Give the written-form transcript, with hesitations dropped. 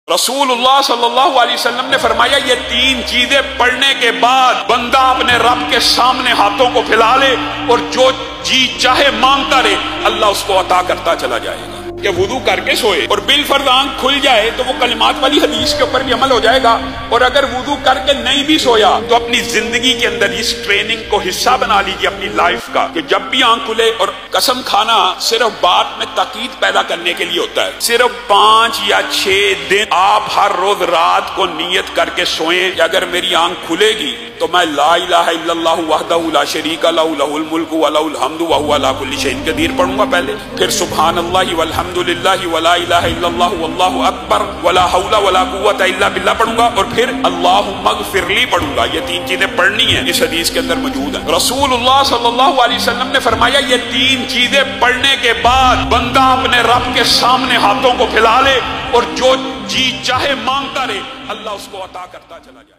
رسولullah صلی اللہ علیہ وسلم نے فرمایا یہ تین چیزیں پڑھنے کے بعد بندہ اپنے رب کے سامنے ہاتھوں کو پھیلا لے اور جو جی چاہے مانگتا رہے اللہ اس کو عطا کرتا چلا جائے گا۔ کہ وضو کر کے سوئے اور بالفرض آنکھ کھل جائے تو وہ کلمات والی حدیث کے اوپر بھی عمل ہو جائے گا، اور اگر وضو کر کے نہیں بھی سویا تو اپنی زندگی کے اندر اس ٹریننگ کو حصہ بنا لیجیے اپنی لائف کا، کہ جب بھی آنکھ کھلے، اور قسم کھانا صرف بات میں تاکید پیدا کرنے کے لیے ہوتا ہے، صرف 5 یا 6 دن آپ ہر روز رات کو نیت کر کے سوئیں کہ اگر میری آنکھ کھلے گی تو میں لا الہ الا اللہ وحدہ لا شریک لہ لہ الملک ولہ الحمد وہو علی کل شیء قدیر پڑھوں گا پہلے، پھر سبحان اللہ والحمد للہ ولا الہ الا اللہ واللہ اکبر ولا حول ولا قوۃ الا باللہ پڑھوں گا، اور پھر اللہم اغفر لی پڑھوں گا۔ یہ 3 چیزیں پڑھنی ہیں، اس حدیث کے اندر موجود ہیں۔ رسول اللہ صلی اللہ علیہ وسلم نے فرمایا یہ 3 چیزیں پڑھنے کے بعد بندہ اپنے رب کے سامنے ہاتھوں کو پھیلا لے اور جو جی چاہے مانگتا رہے اللہ اس کو عطا کرتا چلا جائے۔